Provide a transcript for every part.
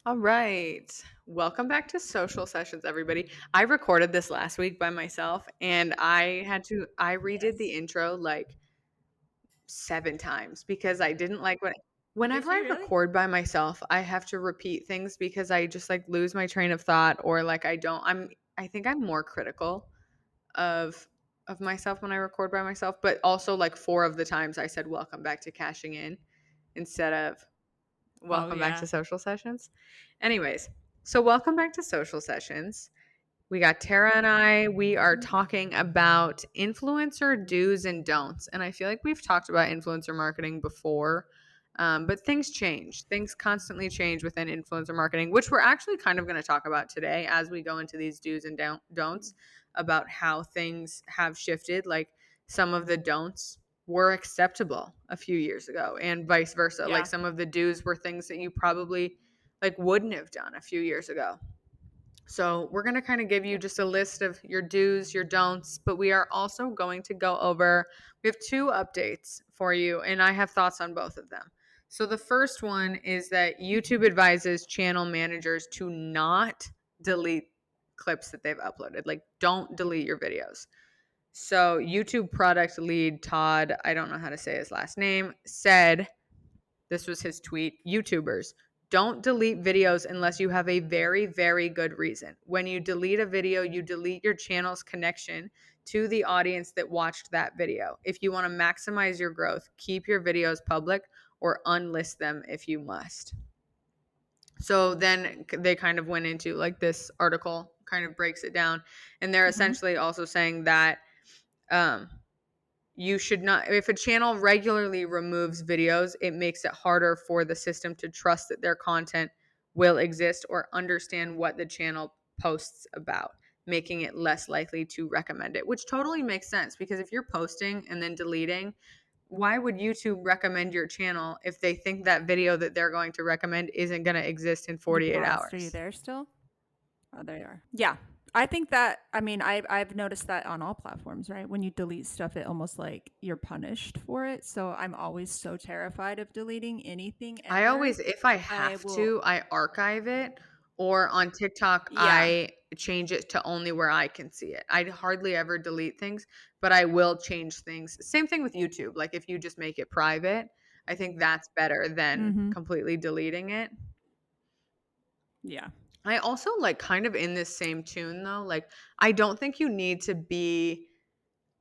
All right. Welcome back to Social Sessions, everybody. I recorded this last week by myself and I redid the Yes. intro like 7 times because I didn't like whenever Did I you really? record by myself, I have to repeat things because I just like lose my train of thought or like I think I'm more critical of myself when I record by myself, but also like 4 of the times I said welcome back to cashing in instead of Oh welcome back to yeah. social sessions. Anyways, so welcome back to social sessions. We got Tara and I. We are Mhm. talking about influencer do's and don'ts. And I feel like we've talked about influencer marketing before, but things change. Things constantly change within influencer marketing, which we're actually kind of going to talk about today as we go into these do's and don'ts about how things have shifted. Like some of the don'ts were acceptable a few years ago and vice versa. Like Yeah. some of the do's were things that you probably like wouldn't have done a few years ago. So, we're going to kind of give you Yep. just a list of your do's, your don'ts, but we are also going to go over, we have two updates for you, and I have thoughts on both of them. So, the first one is that YouTube advises channel managers to not delete clips that they've uploaded. Like, don't delete your videos. So, YouTube product lead Todd, I don't know how to say his last name, said, this was his tweet, YouTubers, don't delete videos unless you have a very, very good reason. When you delete a video, you delete your channel's connection to the audience that watched that video. If you want to maximize your growth, keep your videos public or unlist them if you must. So then they kind of went into like this article kind of breaks it down. And they're Hmm. essentially also saying that um, you should not, if a channel regularly removes videos, it makes it harder for the system to trust that their content will exist or understand what the channel posts about, making it less likely to recommend it, which totally makes sense because if you're posting and then deleting, why would YouTube recommend your channel if they think that video that they're going to recommend isn't going to exist in You 48 paused. Are you hours? there still? Oh, there you are. Yeah. I think that I mean I've noticed that on all platforms, right? When you delete stuff, it almost like you're punished for it. So I'm always so terrified of deleting anything I ever. always, if I I have will to, I archive it, or on TikTok, yeah. I change it to only where I can see it. I hardly ever delete things, but I will change things. Same thing with YouTube. Like if you just make it private, I think that's better than Mhm. completely deleting it. Yeah. I also like kind of in this same tune though, like I don't think you need to be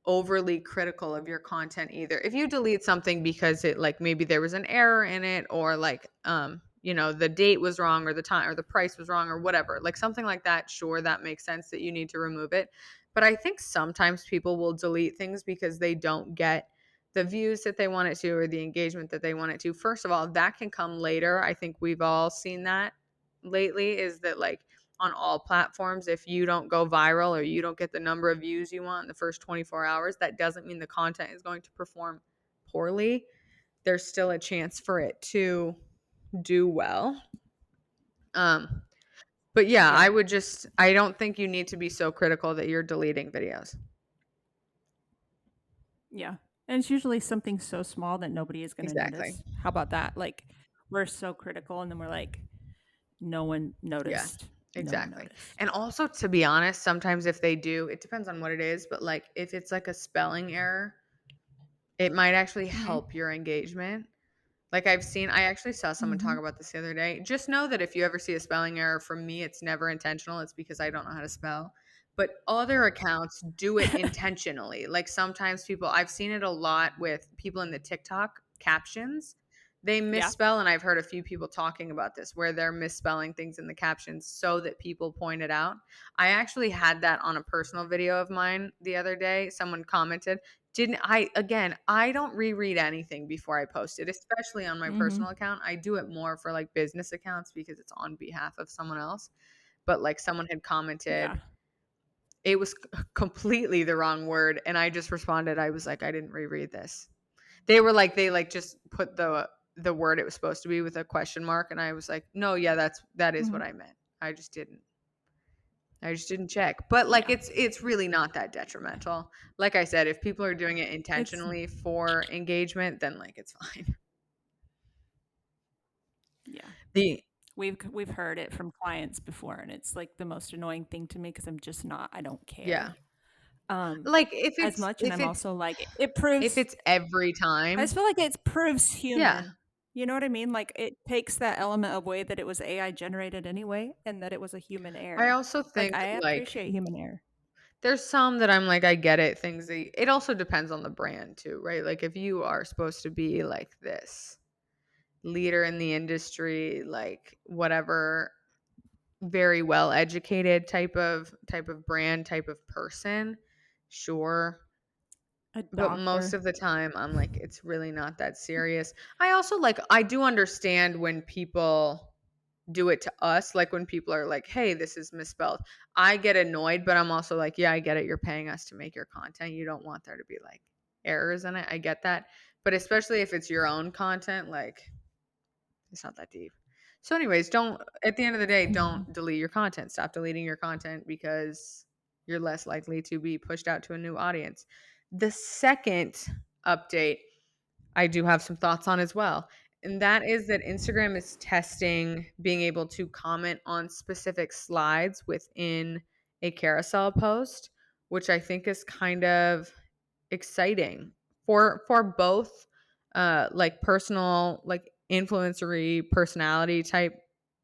overly critical of your content either. If you delete something because it like maybe there was an error in it or like the date was wrong or the time or the price was wrong or whatever. Like something like that, sure that makes sense that you need to remove it. But I think sometimes people will delete things because they don't get the views that they want it to or the engagement that they want it to. First of all, that can come later. I think we've all seen that lately is that like on all platforms, if you don't go viral or you don't get the number of views you want in the first 24 hours, that doesn't mean the content is going to perform poorly. There's still a chance for it to do well. Um, but yeah, Yeah. I don't think you need to be so critical that you're deleting videos. Yeah. And it's usually something so small that nobody is going to Exactly. notice. How about that? Like we're so critical and then we're like no one Yeah, noticed. No one exactly. noticed. And also, to be honest, sometimes if they do, it depends on what it is, but like if it's like a spelling error, it might actually Mhm. help your engagement. Like I actually saw someone talk Mhm. about this the other day. Just know that if you ever see a spelling error from me, it's never intentional. It's because I don't know how to spell. But other accounts do it intentionally. Like sometimes I've seen it a lot with people in the TikTok captions. They Yeah. misspell, and I've heard a few people talking about this where they're misspelling things in the captions so that people point it out. I actually had that on a personal video of mine the other day. Someone commented, didn't I again, I don't reread anything before I post it, especially on my Mhm. personal account. I do it more for like business accounts because it's on behalf of someone else. But like someone had Yeah. commented, it was completely the wrong word and I just responded. I was like, I didn't reread this. They like just put the word it was supposed to be with a question mark and I was like, "No, yeah, that is what Mhm. I meant. I just didn't check." But like Yeah. it's really not that detrimental. Like I said, if people are doing it It's intentionally for engagement, then like it's fine. yeah. The We've heard it from clients before, and it's like the most annoying thing to me because I'm just not. I don't Yeah. care um, Like as much, and I'm also like it if proves. it's every I just time, feel like it proves yeah. human. You know what I mean? Like it takes that element away that it was AI generated anyway, and that it was a human I error. also Like think I like appreciate human error. there's some that I'm like I get it things that it also depends on the brand too, right? Like if you are supposed to be like this leader in the industry, like whatever, very well educated type of brand, type of person, sure. A But most doctor. of the time I'm like it's really not that serious. I also like I do understand when people do it to us, like when people are like, "Hey, this is misspelled." I get annoyed, but I'm also like, "Yeah, I get it. You're paying us to make your content. You don't want there to be like errors in it. I get that." But especially if it's your own content, like it's not that deep. So anyways, don't at the end of the day, Mhm. don't delete your content. Stop deleting your content because you're less likely to be pushed out to a new audience. The second update I do have some thoughts on as well. And that is that Instagram is testing being able to comment on specific slides within a carousel post, which I think is kind of exciting for both like personal like influencery personality type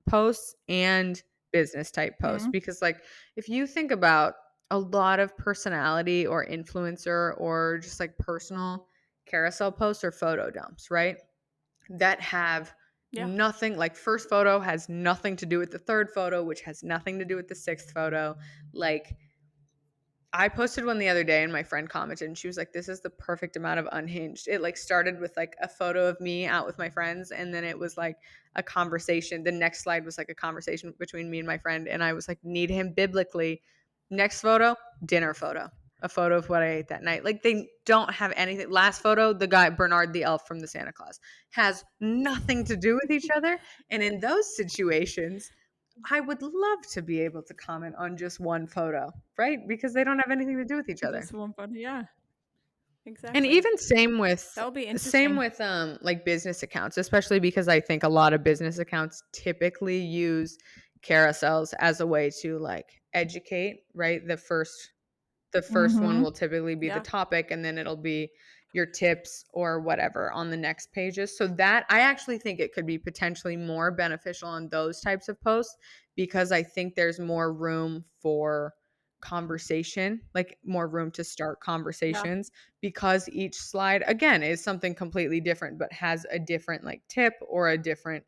posts and business type posts Mhm. because like if you think about a lot of personality or influencer or just like personal carousel posts or photo dumps, right? That have Yeah. nothing like first photo has nothing to do with the third photo, which has nothing to do with the sixth photo. Like I posted one the other day and my friend commented and she was like, "This is the perfect amount of unhinged." It like started with like a photo of me out with my friends and then it was like a conversation. The next slide was like a conversation between me and my friend and I was like, "Need him biblically." Next photo, dinner photo. A photo of what I ate that night. Like they don't have anything. Last photo, the guy Bernard the elf from the Santa Claus has nothing to do with each other. And in those situations, I would love to be able to comment on just one photo, right? Because they don't have anything to do with each other. Just one photo. Yeah. And Exactly. even That will be same interesting. with like business accounts, especially because I think a lot of business accounts typically use carousels as a way to like educate, right? The first one Mhm. will typically be the Yeah. topic and then it'll be your tips or whatever on the next pages. So that I actually think it could be potentially more beneficial on those types of posts because I think there's more room for conversation, like more room to start Yeah. conversations because each slide again is something completely different but has a different like tip or a different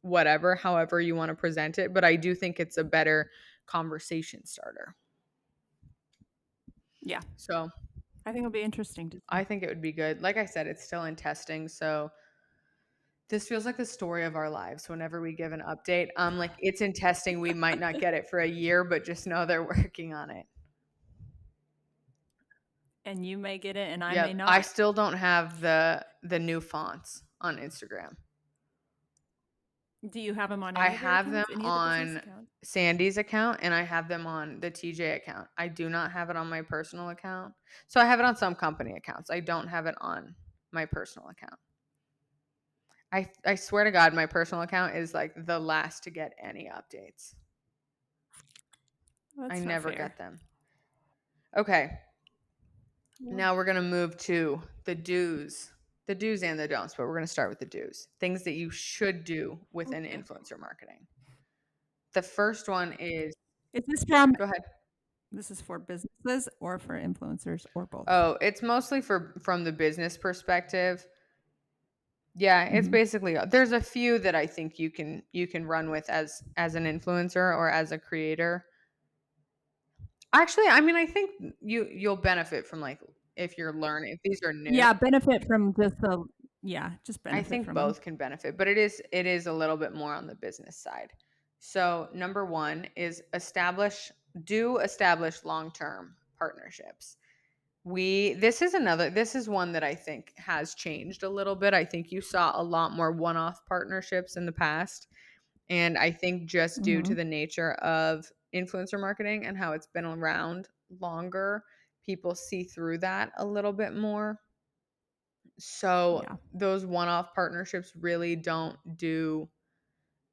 whatever, however you want to present it, but I do think it's a better conversation starter. Yeah. So I think it'll be interesting to see. I think it would be good. Like I said, it's still in testing, so this feels like the story of our lives. Whenever we give an update, like it's in testing. We might not get it for a year, but just know they're working on it. And you may get it, and I may Yep. I not. still don't have the new fonts on Instagram. Do you have them on I any of your have them accounts? Any of the business on accounts? Sandy's account and I have them on the TJ account. I do not have it on my personal account. So I have it on some company accounts. I don't have it on my personal account. I swear to God, my personal account is like the last to get any updates. I That's not never fair. get them. Okay, Well, now we're gonna move to the do's and the don'ts. But we're gonna start with the do's, things that you should do within okay. influencer marketing. The first one is Is this from go ahead. this is for businesses or for influencers or both? Oh, it's mostly for from the business perspective. Yeah, it's Mhm. basically there's a few that I think you can run with as an influencer or as a creator. Actually, I mean, I think you'll benefit from like if you're learning if these are new. Yeah, benefit from just the yeah, just I benefit think from them. both can benefit, but it is a little bit more on the business side. So, number 1 is establish long-term partnerships. This is one that I think has changed a little bit. I think you saw a lot more one-off partnerships in the past, and I think just due to Mhm. the nature of influencer marketing and how it's been around longer, people see through that a little bit more. So Yeah. those one-off partnerships really don't do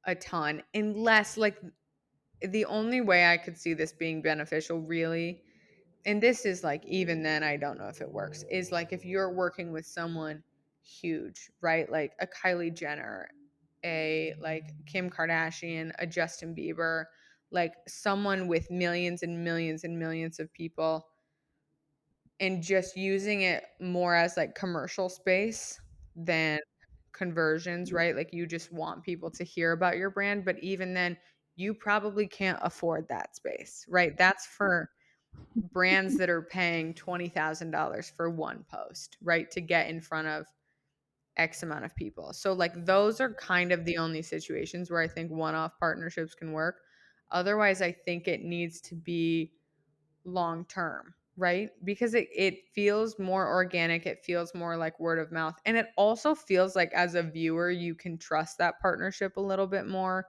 a ton unless like the only way I could see this being beneficial really, and this is like even then I don't know if it works, is like if you're working with someone huge, right? Like a Kylie Jenner, a like Kim Kardashian, a Justin Bieber, like someone with millions and millions and millions of people, and just using it more as like commercial space than conversions, right? Like you just want people to hear about your brand, but even then you probably can't afford that space, right? That's for brands that are paying $20,000 for one post, right? To get in front of X amount of people. So like those are kind of the only situations where I think one-off partnerships can work. Otherwise, I think it needs to be long term, right? Because it feels more organic, it feels more like word of mouth. And it also feels like as a viewer, you can trust that partnership a little bit more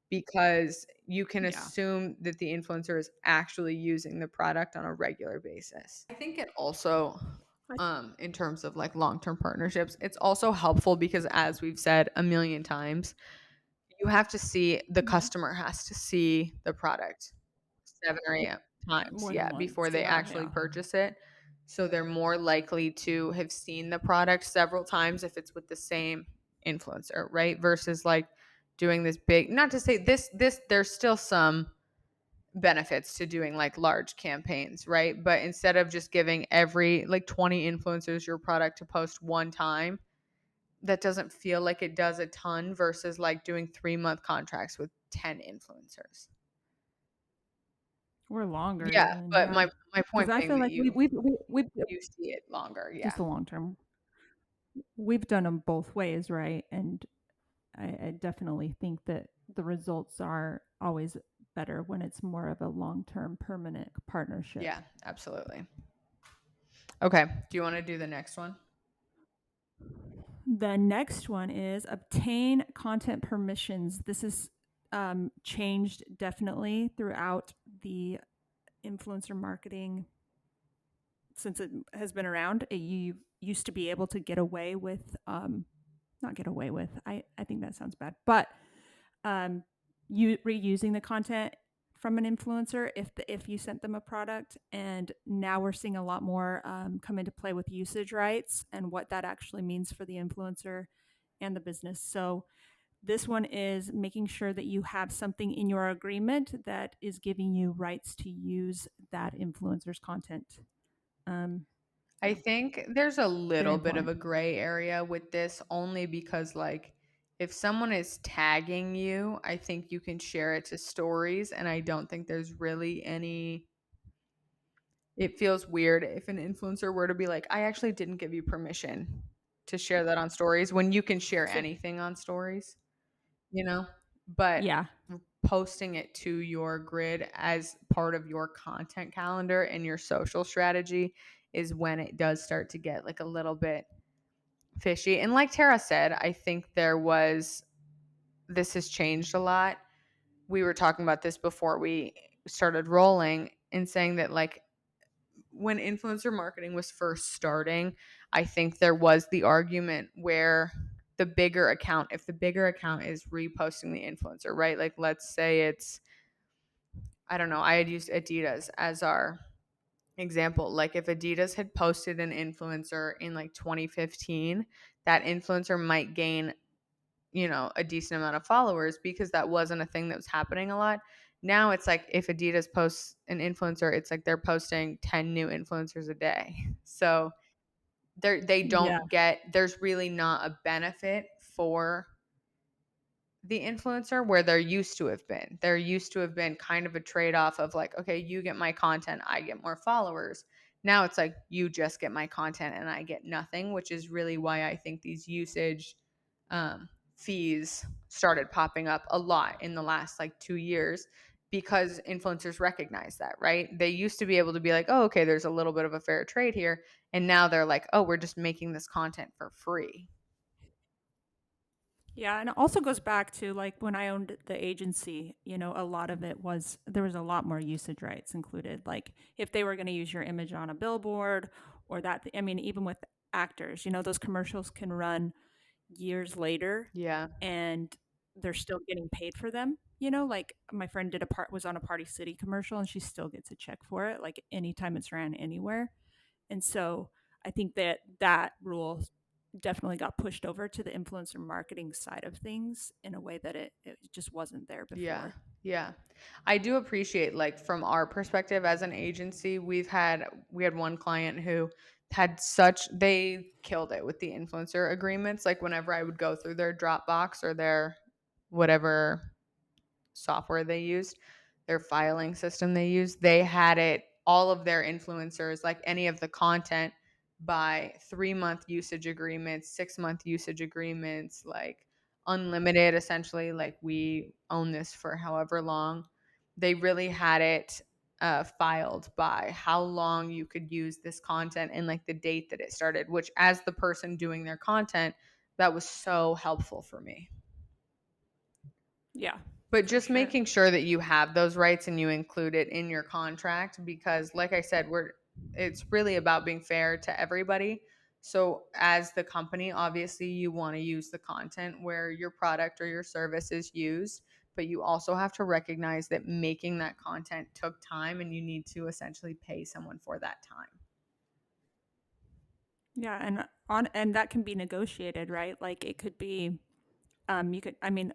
because you can Yeah. assume that the influencer is actually using the product on a regular basis. I think it also I- in terms of like long-term partnerships, it's also helpful because as we've said a million times, you have to see the Mhm. customer has to see the product 7 or 8 times, More than yeah, once. before they Yeah. actually Yeah. purchase it. So they're more likely to have seen the product several times if it's with the same influencer, right? Versus like doing this big, not to say this there's still some benefits to doing like large campaigns, right? But instead of just giving every like 20 influencers your product to post one time, that doesn't feel like it does a ton versus like doing 3-month contracts with 10 influencers. Or longer Yeah, even. but Yeah. my Because point I being feel that like we've you see it longer, just yeah. the long term. We've done them both ways, right? And I definitely think that the results are always better when it's more of a long term permanent partnership. Yeah, absolutely. Okay, do you wanna do the next one? The next one is obtain content permissions. This is changed definitely throughout the influencer marketing since it has been around. You used to be able to get away with, not get away with, I think that sounds bad, but um, you reusing the content from an influencer if you sent them a product. And now we're seeing a lot more come into play with usage rights and what that actually means for the influencer and the business. So this one is making sure that you have something in your agreement that is giving you rights to use that influencer's content. Um, I yeah, think there's a very little bit of important. a gray area with this only because, like, if someone is tagging you, I think you can share it to stories, and I don't think there's really any it feels weird if an influencer were to be like, "I actually didn't give you permission to share that on stories," when you can share So anything on stories. You know? But yeah, posting it to your grid as part of your content calendar and your social strategy is when it does start to get like a little bit fishy. And like Tara said, I think this has changed a lot. We were talking about this before we started rolling and saying that like when influencer marketing was first starting, I think there was the argument where if the bigger account is reposting the influencer, right? Like, let's say it's, I don't know, I had used Adidas as our example. Like, if Adidas had posted an influencer in like 2015, that influencer might gain, a decent amount of followers because that wasn't a thing that was happening a lot. Now it's like if Adidas posts an influencer, it's like they're posting 10 new influencers a day. So they yeah, don't get there's really not a benefit for the influencer where there used to have been. There used to have been kind of a trade off of like, okay, you get my content, I get more followers. Now it's like you just get my content and I get nothing, which is really why I think these usage fees started popping up a lot in the last like 2 years because influencers recognize that, right? They used to be able to be like, oh, okay, there's a little bit of a fair trade here. And now they're like, oh, we're just making this content for free. yeah, and it also goes back to like when I owned the agency. A lot of it was there was a lot more usage rights included. Like if they were going to use your image on a billboard or that. I mean, even with actors, those commercials can run years later, Yeah. and they're still getting paid for them. Like my friend was on a Party City commercial and she still gets a check for it, like anytime it's ran anywhere. And so I think that rule definitely got pushed over to the influencer marketing side of things in a way that it just wasn't there Yeah. before. Yeah. I do appreciate, like, from our perspective as an agency, we had one client who they killed it with the influencer agreements. Like, whenever I would go through their Dropbox or their whatever software they used, their filing system they used, they had it all of their influencers, like any of the content, by 3-month usage agreements, 6-month usage agreements, like unlimited, essentially, like we own this for however long. They really had it filed by how long you could use this content and like the date that it started, which, as the person doing their content, that was so helpful for me. Yeah, But for just sure. making sure that you have those rights and you include it in your contract, because like I said, it's really about being fair to everybody. So as the company, obviously you want to use the content where your product or your service is used, but you also have to recognize that making that content took time and you need to essentially pay someone for that time. Yeah, and that can be negotiated, right? Like it could be you could I mean,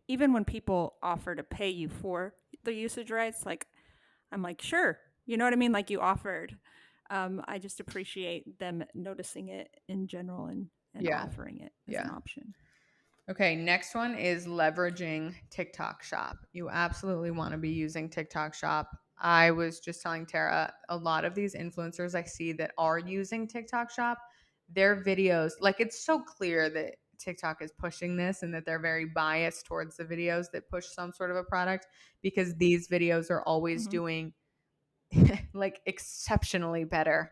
even when people offer to pay you for the usage rights, like I'm like, sure. You know what I mean? Like you offered. I just appreciate them noticing it in general and Yeah. offering it as an Yeah. option. Okay, next one is leveraging TikTok Shop. You absolutely want to be using TikTok Shop. I was just telling Terrah, a lot of these influencers I see that are using TikTok Shop, their videos, like, it's so clear that TikTok is pushing this and that they're very biased towards the videos that push some sort of a product, because these videos are always Hmm. doing like exceptionally better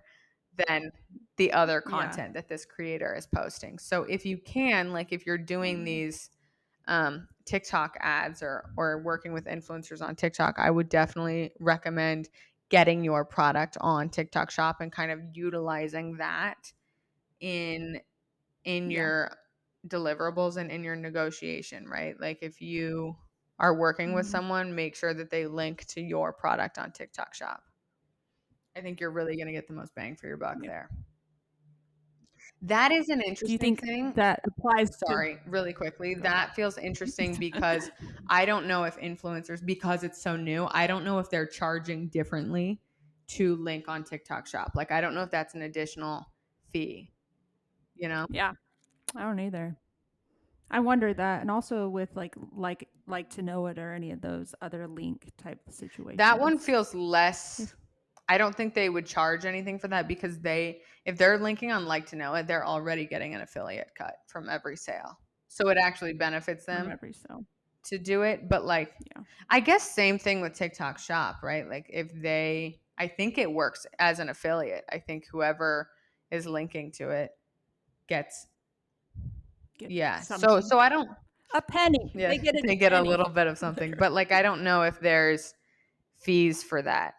than the other Yeah. content that this creator is posting. So if you can, like, if you're doing Mm, these TikTok ads or working with influencers on TikTok, I would definitely recommend getting your product on TikTok Shop and kind of utilizing that in yeah. your deliverables and in your negotiation, right? Like, if you are working with Hmm. someone, make sure that they link to your product on TikTok Shop. I think you're really going to get the most bang for your buck Yeah. there. That is an Do you interesting think thing. that applies to? Sorry, really quickly. Go ahead. That feels interesting because I don't know if influencers, because it's so new, I don't know if they're charging differently to link on TikTok Shop. Like, I don't know if that's an additional fee, you know? Yeah, I don't either. I wonder that, and also with like to know it or any of those other link type That one situations. feels less. If I don't think they would charge anything for that, because if they're linking on Like to Know It, they're already getting an affiliate cut from every sale. So it actually benefits from them every so to do it. But like, yeah, I guess same thing with TikTok Shop, right? Like, I think it works as an affiliate. I think whoever is linking to it gets, get yeah. So something. so I don't, A penny. yeah, They get a they get a penny. little bit of something, Literally. but like, I don't know if there's fees for that.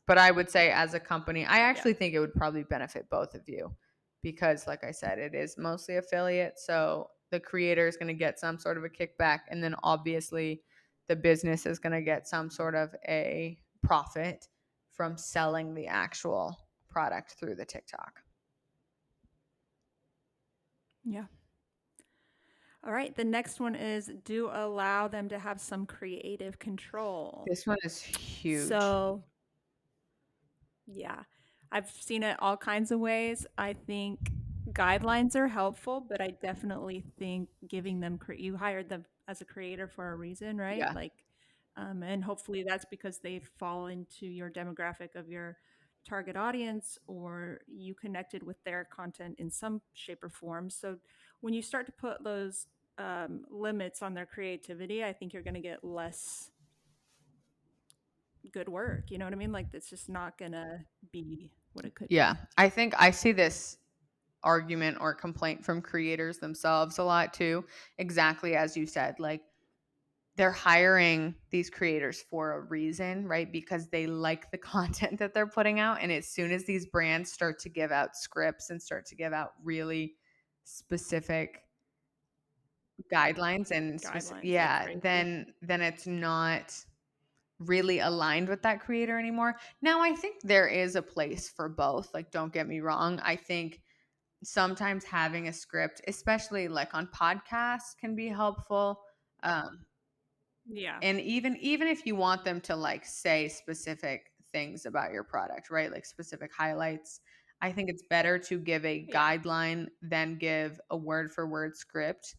But I would say, as a company, I Yeah. actually think it would probably benefit both of you, because, like I said, it is mostly affiliate. So the creator is going to get some sort of a kickback. And then obviously the business is going to get some sort of a profit from selling the actual product through the TikTok. Yeah. All right. The next one is do allow them to have some creative control. This one is huge. So, yeah, I've seen it all kinds of ways. I think guidelines are helpful, but I definitely think giving them you hired them as a creator for a reason, right? Yeah. Like, and hopefully that's because they fall into your demographic of your target audience, or you connected with their content in some shape or form. So when you start to put those limits on their creativity, I think you're going to get less good work. You know what I mean? Like it's just not gonna be what it could Yeah. be. I think I see this argument or complaint from creators themselves a lot too. Exactly as you said. Like, they're hiring these creators for a reason, right? Because they like the content that they're putting out. And as soon as these brands start to give out scripts and start to give out really specific guidelines and guidelines. That's yeah, crazy. then it's not really aligned with that creator anymore. Now, I think there is a place for both. Like, don't get me wrong. I think sometimes having a script, especially like on podcasts, can be helpful. Um, Yeah. and even if you want them to like say specific things about your product, right? Like specific highlights, I think it's better to give a Yeah. guideline than give a word for word script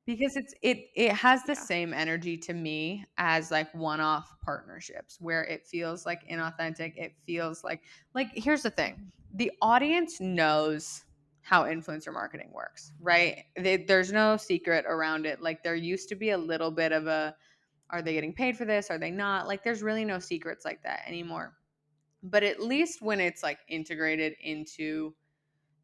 because it has the Yeah. same energy to me as like one-off partnerships where it feels like inauthentic. It feels like here's the thing. Mhm. The audience knows how influencer marketing works, right? There's no secret around it. Like there used to be a little bit of a, are they getting paid for this? Are they not? Like there's really no secrets like that anymore. But at least when it's like integrated into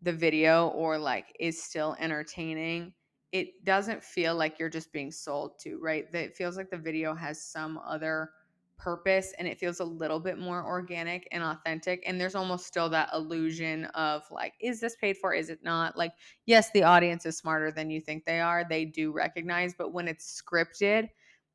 the video or like is still entertaining, it doesn't feel like you're just being sold to, right? That it feels like the video has some other purpose and it feels a little bit more organic and authentic. And there's almost still that illusion of like, is this paid for? Is it not? Like, yes, the audience is smarter than you think they are. They do recognize, but when it's scripted,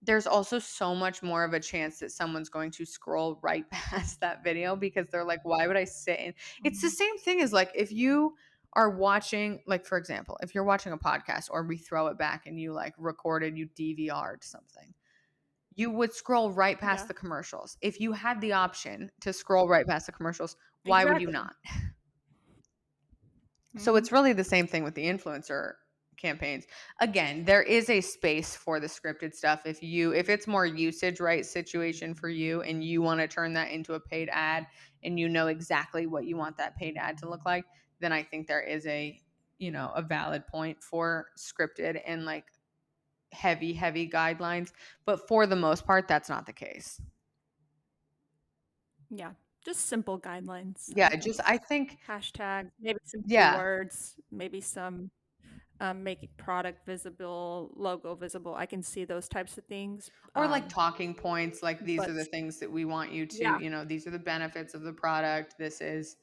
there's also so much more of a chance that someone's going to scroll right past that video because they're like, why would I sit in? It's the Mhm. same thing as like if you are watching, like for example, if you're watching a podcast or we throw it back and you like recorded, you DVR'd something, you would scroll right past Yeah. the commercials. If you had the option to scroll right past the commercials, why would you Exactly. not? So Mhm. it's really the same thing with the influencer campaigns. Again, there is a space for the scripted stuff if it's more usage right situation for you and you want to turn that into a paid ad and you know exactly what you want that paid ad to look like, then I think there is a valid point for scripted and like heavy guidelines, but for the most part that's not the case. Yeah. Just simple guidelines, I Yeah, just think. I think Hashtag, maybe some yeah, keywords, maybe some making product visible, logo visible. I can see those types of things. or like talking points, like these But are the things that we want you to, yeah. these are the benefits of the product. This is,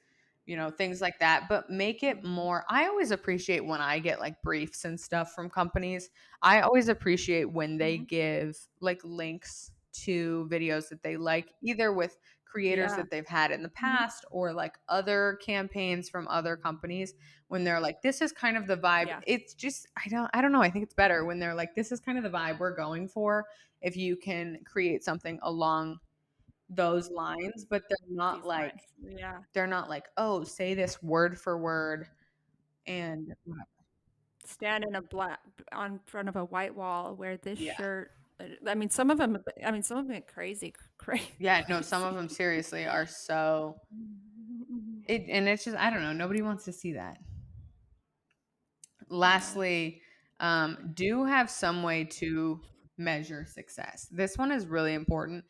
things like that. But make it Mhm. more. I always appreciate when I get like briefs and stuff from companies. I always appreciate when they Mhm. give like links to videos that they like, either with creators Yeah. that they've had in the Mhm. past or like other campaigns from other companies when they're like, this is kind of the vibe. Yeah. It's just, I don't know. I think it's better when they're like, this is kind of the vibe we're going for if you can create something along those lines, but These lines. Yeah. they're not like, "Oh, say this word for word," and Stand in a black on front of a white wall, wear this yeah. shirt. I mean, some of them. I mean, some of them get crazy, Yeah, no, some of crazy. them seriously are so and it's just I don't know, nobody wants to see that. Yeah. Lastly, do have some way to measure success. This one is really important.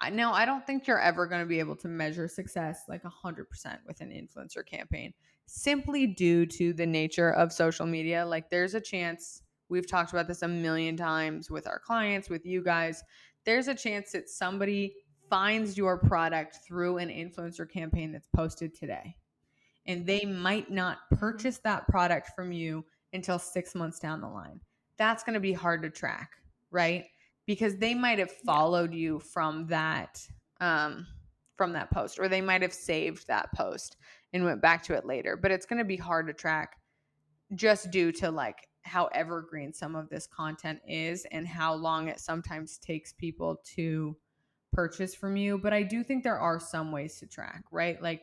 I don't think you're ever going to be able to measure success like 100% with an influencer campaign, simply due to the nature of social media. Like, there's a chance, we've talked about this a million times with our clients, with you guys. There's a chance that somebody finds your product through an influencer campaign that's posted today and they might not Mhm. purchase that product from you until 6 months down the line. That's going to be hard to track, right? Because they might have Yeah. followed you um, from that post, or they might have saved that post and went back to it later. But it's going to be hard to track just due to like how evergreen some of this content is and how long it sometimes takes people to purchase from you. But I do think there are some ways to track, right? Like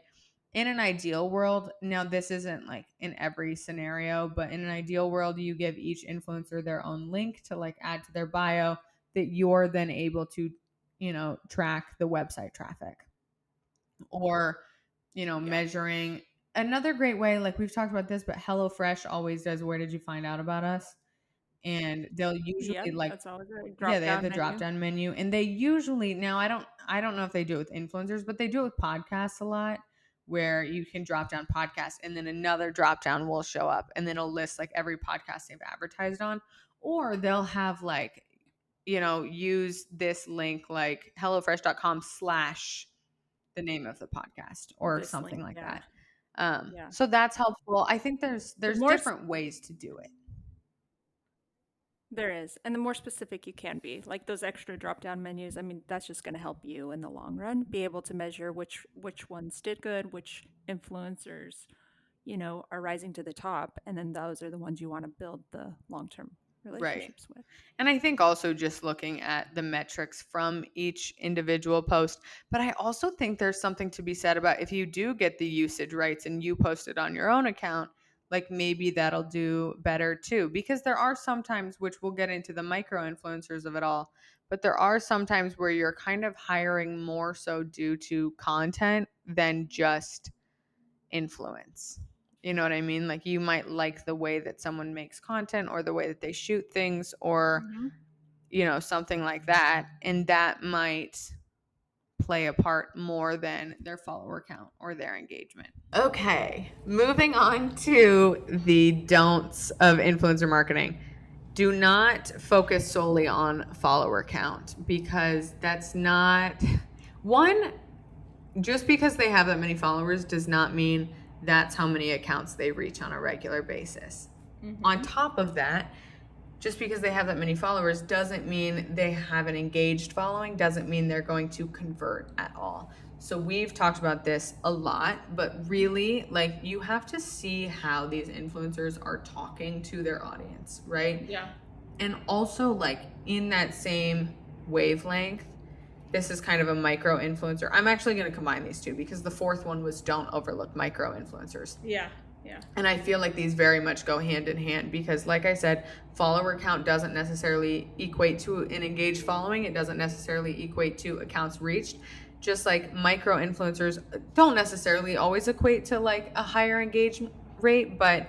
in an ideal world, now this isn't like in every scenario, but in an ideal world, you give each influencer their own link to like add to their bio that you're then able to, track the website traffic or, Yeah. measuring. Another great way, like we've talked about this, but HelloFresh always does where did you find out about us? And they'll Yeah. usually like That's always a yeah, drop they have down the drop menu. down menu and they usually now I don't know if they do it with influencers, but they do it with podcasts a lot where you can drop down podcasts and then another drop down will show up and then it'll list like every podcast they've advertised on. Or they'll have like, use this link like hellofresh.com/ the name of the podcast or This something link. like Yeah. that. Yeah. So that's helpful. I think there's The there's more different ways to do it. There is. And the more specific you can be, like those extra drop-down menus, I mean, that's just going to help you in the long run be able to measure which ones did good, which influencers, are rising to the top, and then those are the ones you want to build the long-term Right. relationships with. And I think also just looking at the metrics from each individual post, but I also think there's something to be said about if you do get the usage rights and you post it on your own account, like maybe that'll do better too. Because there are some times, which we'll get into the micro influencers of it all, but there are some times where you're kind of hiring more so due to content than just influence. You know what I mean? Like you might like the way that someone makes content or the way that they shoot things or, Mm-hmm. something like that. And that might play a part more than their follower count or their engagement. Okay, moving on to the don'ts of influencer marketing. Do not focus solely on follower count because that's not one. Just because they have that many followers does not mean that's how many accounts they reach on a regular basis. Mm-hmm. On top of that, just because they have that many followers doesn't mean they have an engaged following, doesn't mean they're going to convert at all. So we've talked about this a lot, but really, like, you have to see how these influencers are talking to their audience, right? Yeah. And also, like, in that same wavelength, this is kind of a micro influencer. I'm actually going to combine these two because the fourth one was don't overlook micro influencers. Yeah. Yeah. And I feel like these very much go hand in hand because, like I said, follower count doesn't necessarily equate to an engaged following. It doesn't necessarily equate to accounts reached. Just like micro influencers don't necessarily always equate to like a higher engagement rate, but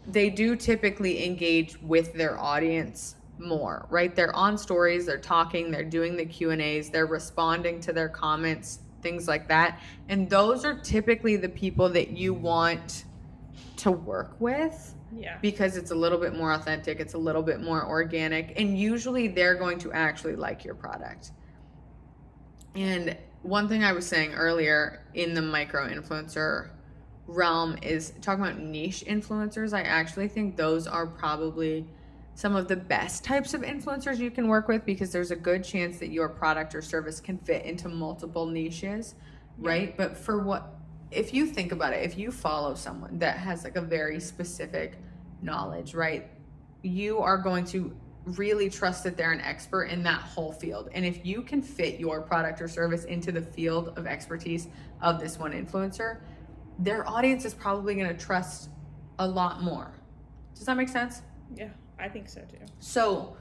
they do typically engage with their audience more, right? They're on stories, they're talking, they're doing the Q&As, they're responding to their comments, things like that. And those are typically the people that you want to work with. Yeah. Because it's a little bit more authentic, it's a little bit more organic, and usually they're going to actually like your product. And one thing I was saying earlier in the micro influencer realm is talking about niche influencers. I actually think those are probably some of the best types of influencers you can work with because there's a good chance that your product or service can fit into multiple niches, right? But if you think about it, if you follow someone that has like a very specific knowledge, right? You are going to really trust that they're an expert in that whole field. And if you can fit your product or service into the field of expertise of this one influencer, their audience is probably going to trust a lot more. Does that make sense? Yeah, I think so too. So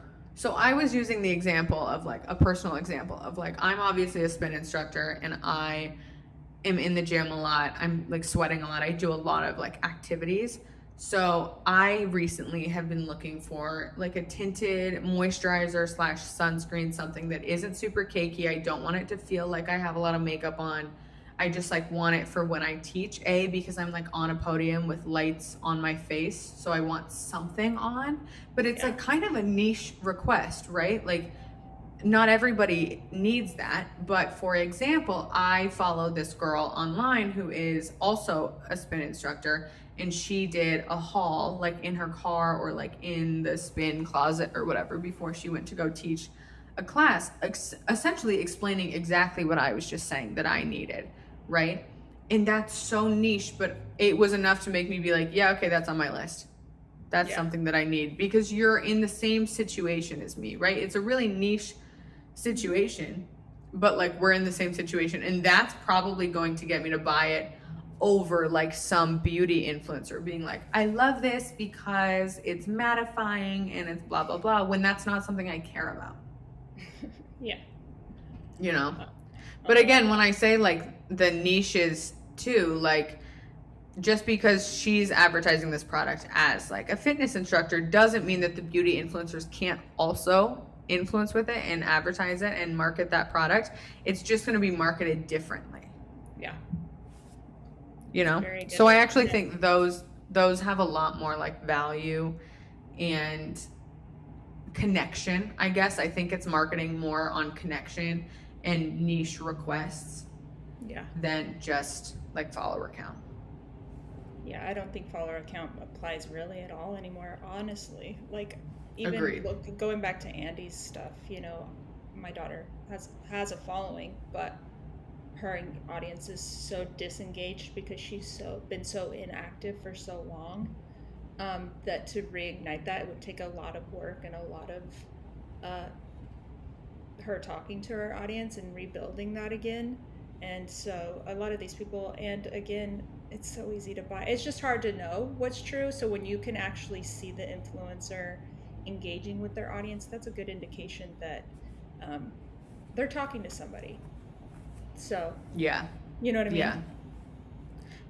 I was using the example of like a personal example of like, I'm obviously a spin instructor and I am in the gym a lot. I'm like sweating a lot. I do a lot of like activities. So I recently have been looking for like a tinted moisturizer / sunscreen, something that isn't super cakey. I don't want it to feel like I have a lot of makeup on. I just like want it for when I teach, because I'm like on a podium with lights on my face. So I want something on, but it's like kind of a niche request, right? Like not everybody needs that. But for example, I follow this girl online who is also a spin instructor, and she did a haul like in her car or like in the spin closet or whatever before she went to go teach a class, essentially explaining exactly what I was just saying that I needed, right? And that's so niche, but it was enough to make me be like, yeah, okay, that's on my list. That's something that I need because you're in the same situation as me, right? It's a really niche situation, but like we're in the same situation, and that's probably going to get me to buy it over like some beauty influencer being like, I love this because it's mattifying and it's blah blah blah, when that's not something I care about. Yeah. You know? But again, when I say like the niches too, like just because she's advertising this product as like a fitness instructor doesn't mean that the beauty influencers can't also influence with it and advertise it and market that product. It's just going to be marketed differently. Yeah. You know? So I actually think those have a lot more like value and connection. I guess I think it's marketing more on connection and niche requests. Yeah. Than just like follower count. Yeah, I don't think follower count applies really at all anymore, honestly. Like even Agreed. going back to Andy's stuff, you know, my daughter has a following, but her audience is so disengaged because she's been so inactive for so long, that to reignite that, it would take a lot of work and a lot of uh, her talking to her audience and rebuilding that again. And so a lot of these people, and again, it's so easy to buy. It's just hard to know what's true. So when you can actually see the influencer engaging with their audience, that's a good indication that um, they're talking to somebody. So, Yeah. you know what I mean? Yeah.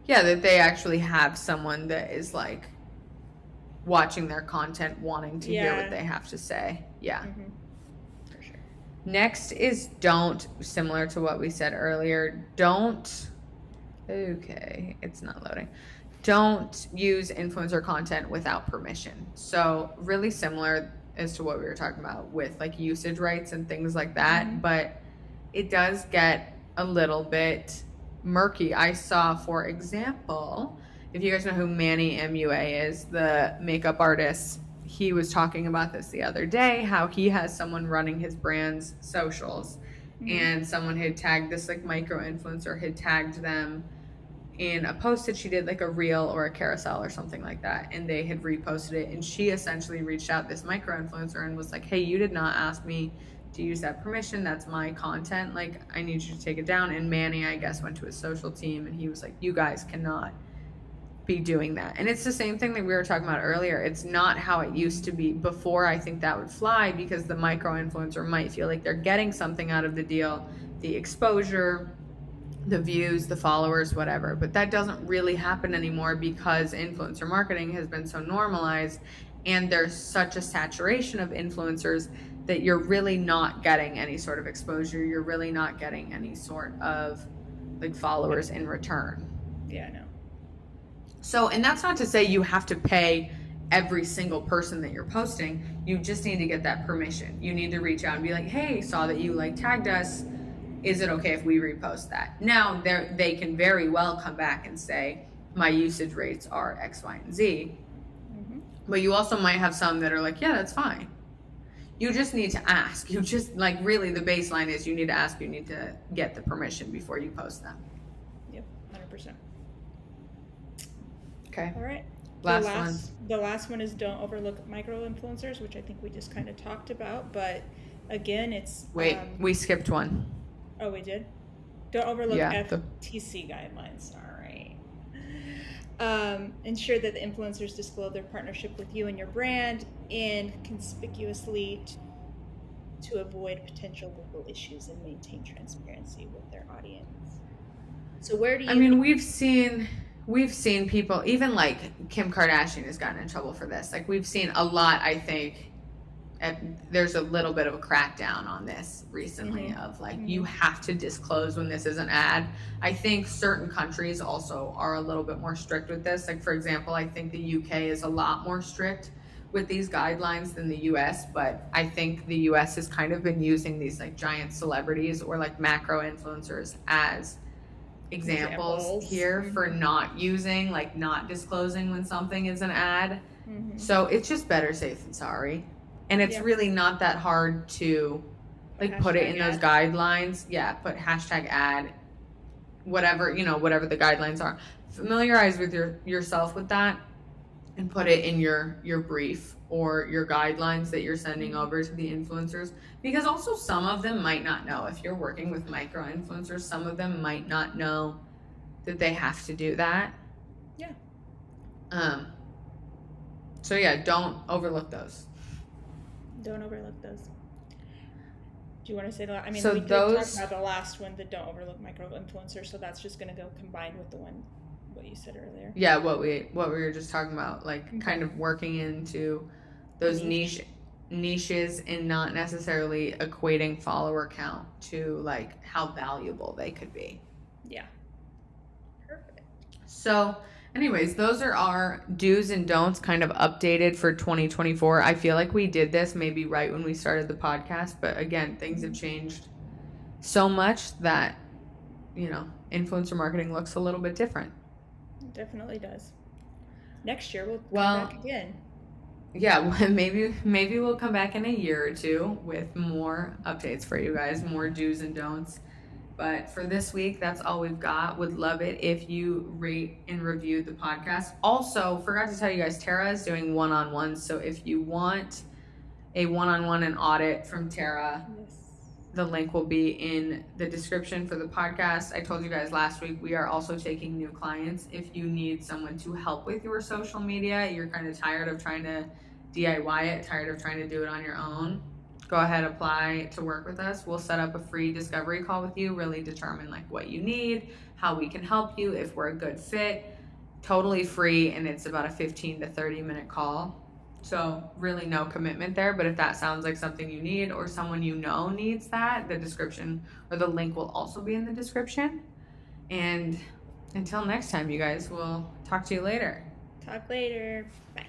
Yeah, that they actually have someone that is like watching their content, wanting to hear what Yeah. they have to say. Yeah. Mm-hmm. For sure. Next is don't, similar to what we said earlier, don't, okay, it's not loading. Don't use influencer content without permission. So, really similar as to what we were talking about with like usage rights and things like that, Mm-hmm. but it does get a little bit murky. I saw, for example, if you guys know who Manny MUA is, the makeup artist, he was talking about this the other day, how he has someone running his brand's socials, Mm-hmm. and someone had tagged this like micro influencer, had tagged them in a post that she did, like a reel or a carousel or something like that, and they had reposted it, and she essentially reached out, this micro influencer, and was like, hey, you did not ask me to use that permission, that's my content, like I need you to take it down. And Manny, I guess, went to his social team and he was like, you guys cannot be doing that. And it's the same thing that we were talking about earlier. It's not how it used to be before. I think that would fly because the micro influencer might feel like they're getting something out of the deal, the exposure, the views, the followers, whatever. But that doesn't really happen anymore because influencer marketing has been so normalized, and there's such a saturation of influencers that you're really not getting any sort of exposure. You're really not getting any sort of like followers in return. Yeah, I know. So, and that's not to say you have to pay every single person that you're posting. You just need to get that permission. You need to reach out and be like, hey, saw that you like tagged us. Is it okay if we repost that? Now, they can very well come back and say, my usage rates are X, Y, and Z. Mm-hmm. But you also might have some that are like, yeah, that's fine. You just need to ask. You just, like, really, the baseline is you need to ask, you need to get the permission before you post them. Yep, 100%. Okay. All right. Last one. The last one is don't overlook micro influencers, which I think we just kind of talked about. But again, it's Wait, we skipped one. oh, we did. Don't overlook Yeah, FTC guidelines. All right. Ensure that the influencers disclose their partnership with you and your brand, and conspicuously to avoid potential legal issues and maintain transparency with their audience. So where do you? I mean, we've seen people, even like Kim Kardashian has gotten in trouble for this. Like, we've seen a lot, I think. There's a little bit of a crackdown on this recently, Mm-hmm. of like, Mm-hmm. you have to disclose when this is an ad. I think certain countries also are a little bit more strict with this. Like, for example, I think the UK is a lot more strict with these guidelines than the US, but I think the US has kind of been using these like giant celebrities or like macro influencers as examples here for not using, like not disclosing when something is an ad. Mm-hmm. So it's just better safe than sorry. And it's Yeah. really not that hard to like put it in those guidelines. Yeah, put hashtag ad, whatever, whatever the guidelines are. Familiarize with yourself with that and put it in your brief or your guidelines that you're sending over to the influencers, because also some of them might not know. If you're working with micro influencers, some of them might not know that they have to do that. Yeah. So yeah, don't overlook those. Don't overlook those. Do you want to say that? I mean, So we did those- talk about the last one, the don't overlook micro influencers, so that's just going to go combined with the one what you said earlier. Yeah, what we were just talking about, like kind of working into those niches and not necessarily equating follower count to like how valuable they could be. Yeah. Perfect. So, anyways, those are our do's and don'ts kind of updated for 2024. I feel like we did this maybe right when we started the podcast, but again, things have changed so much that, influencer marketing looks a little bit different. It definitely does. Next year we'll come Well, back again. yeah, well, maybe we'll come back in a year or two with more updates for you guys, more do's and don'ts. But for this week, that's all we've got. Would love it if you rate and review the podcast. Also, forgot to tell you guys, Terrah is doing one-on-ones. So if you want a one-on-one and audit from Terrah, Yes. the link will be in the description for the podcast. I told you guys last week we are also taking new clients. If you need someone to help with your social media, you're kind of tired of trying to DIY it, tired of trying to do it on your own, go ahead, apply to work with us. We'll set up a free discovery call with you, really determine like what you need, how we can help you, if we're a good fit. Totally free, and it's about a 15 to 30-minute call. So really no commitment there, but if that sounds like something you need or someone you know needs that, the description or the link will also be in the description. And until next time, you guys, we'll talk to you later. Talk later. Bye.